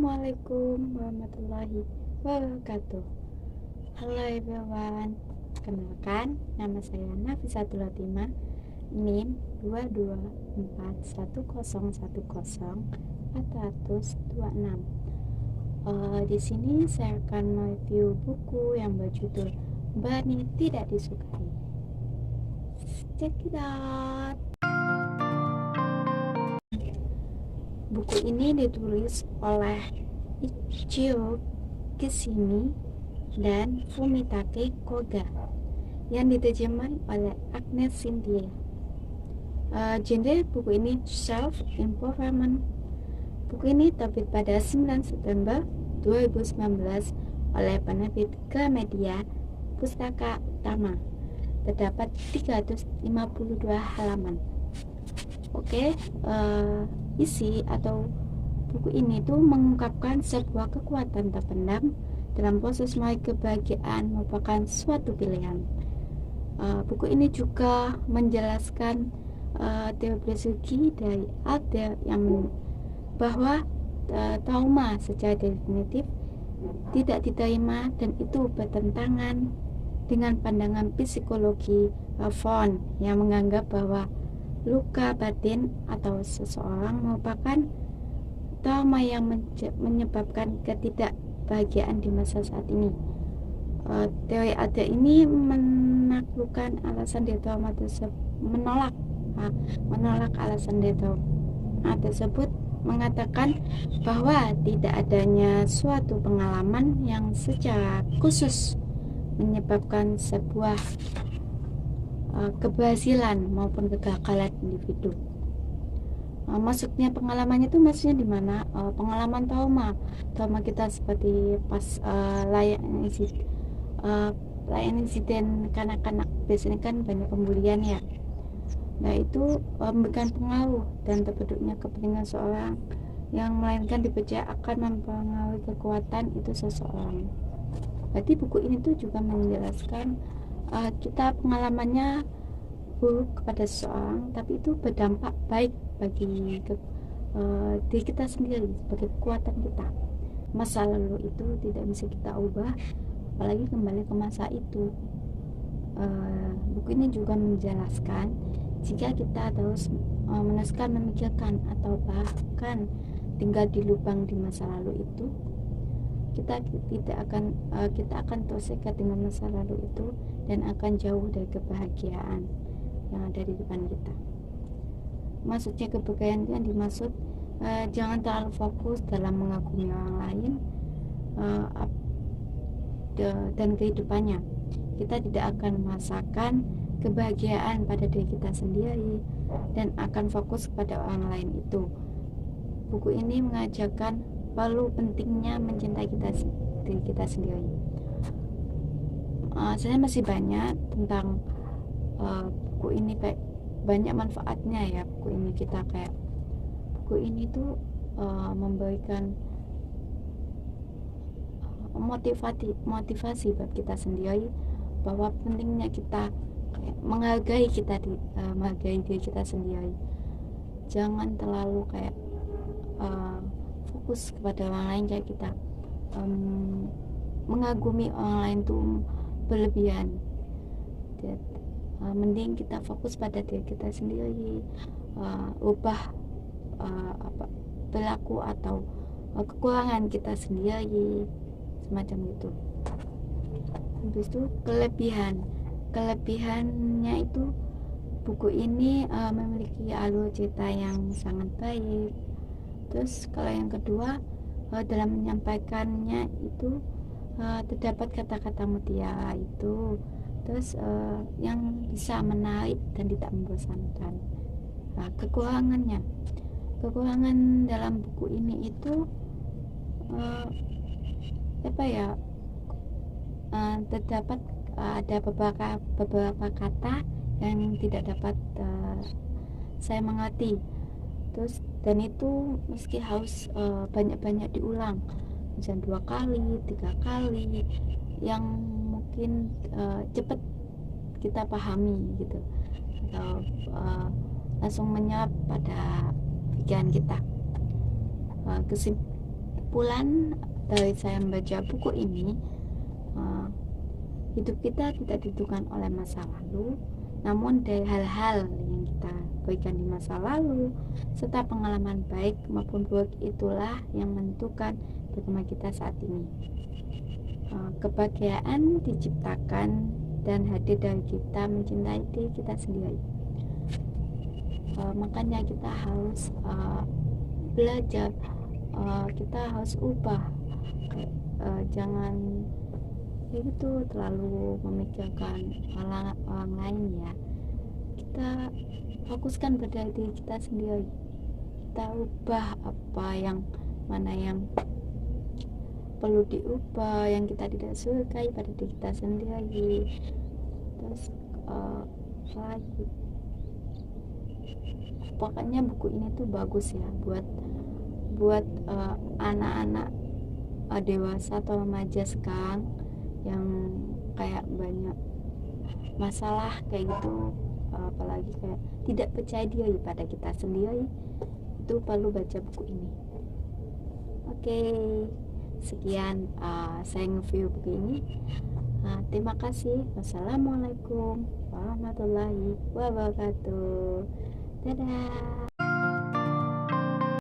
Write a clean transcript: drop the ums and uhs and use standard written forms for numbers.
Assalamualaikum warahmatullahi wabarakatuh. Halo everyone, kenalkan nama saya Nafisatul Latimah, NIM 22401010426. Di sini saya akan mereview buku yang berjudul Bani Tidak Disukai. Check it out. Buku ini ditulis oleh Ichiro Kishimi dan Fumitake Koga yang diterjemahkan oleh Agnes Cynthia. Genre buku ini self-improvement. Buku ini terbit pada 9 September 2019 oleh penerbit Gramedia Pustaka Utama. Terdapat 352 halaman. Isi atau buku ini tuh mengungkapkan sebuah kekuatan terpendam dalam proses meraih kebahagiaan merupakan suatu pilihan. Buku ini juga menjelaskan teori psikologi dari Adler yang bahwa trauma secara definitif tidak diterima dan itu bertentangan dengan pandangan psikologi Von yang menganggap bahwa luka batin atau seseorang merupakan trauma yang menyebabkan ketidakbahagiaan di masa saat ini. Teori Adler ini menaklukkan alasan dari trauma tersebut, menolak alasan dari trauma tersebut, mengatakan bahwa tidak adanya suatu pengalaman yang secara khusus menyebabkan sebuah keberhasilan maupun kegagalan individu. Maksudnya pengalamannya itu maksudnya di mana? Pengalaman trauma kita seperti pas layan insiden kanak-kanak, biasanya kan banyak pembulian ya. Nah itu memberikan pengaruh dan terbentuknya kepentingan seorang yang melainkan dipercaya akan mempengaruhi kekuatan itu seseorang. Berarti buku ini tuh juga menjelaskan kita pengalamannya buruk kepada seseorang, tapi itu berdampak baik bagi diri kita sendiri sebagai kekuatan kita. Masa lalu itu tidak bisa kita ubah, apalagi kembali ke masa itu. Buku ini juga menjelaskan jika kita terus meneruskan memikirkan atau bahkan tinggal di lubang di masa lalu itu, kita akan tersekat dengan masa lalu itu dan akan jauh dari kebahagiaan yang ada di depan kita. Maksudnya kebahagiaan yang dimaksud jangan terlalu fokus dalam mengagumi orang lain dan kehidupannya. Kita tidak akan merasakan kebahagiaan pada diri kita sendiri dan akan fokus kepada orang lain itu. Buku ini mengajarkan perlu pentingnya mencintai diri kita sendiri. Saya masih banyak tentang buku ini, kayak banyak manfaatnya ya buku ini. Buku ini tuh memberikan motivasi buat kita sendiri bahwa pentingnya kita menghargai diri kita sendiri. Jangan terlalu fokus kepada orang lain, kayak kita mengagumi orang lain tuh berlebihan. Mending kita fokus pada diri kita sendiri, ubah perilaku atau kekurangan kita sendiri, semacam itu. Habis itu kelebihannya itu buku ini memiliki alur cerita yang sangat baik. Terus kalau yang kedua, dalam menyampaikannya itu terdapat kata-kata mutiara itu. Terus yang bisa menarik dan tidak membosankan. Kekurangan dalam buku ini itu terdapat ada beberapa kata yang tidak dapat saya mengerti. Terus dan itu meski harus banyak-banyak diulang, misalnya 2 kali, 3 kali, yang mungkin cepat kita pahami gitu, atau langsung menyerap pada pikiran kita. kesimpulan dari saya membaca buku ini, hidup kita tidak ditentukan oleh masa lalu, namun dari hal-hal yang kita berikan di masa lalu serta pengalaman baik maupun buruk itulah yang menentukan bagaimana kita saat ini. Kebahagiaan diciptakan dan hadir dari kita mencintai diri kita sendiri. Makanya kita harus belajar, kita harus ubah, jangan itu terlalu memikirkan orang lain ya. Kita fokuskan pada diri kita sendiri, kita ubah apa yang mana yang perlu diubah, yang kita tidak sukai pada diri kita sendiri. Terus lagi pokoknya buku ini tuh bagus ya buat anak-anak dewasa atau remaja sekarang yang kayak banyak masalah kayak gitu, apalagi kayak tidak percaya diri pada kita sendiri, itu perlu baca buku ini. Oke, sekian saya nge-review buku ini. Terima kasih. Wassalamualaikum warahmatullahi wabarakatuh. Dadah.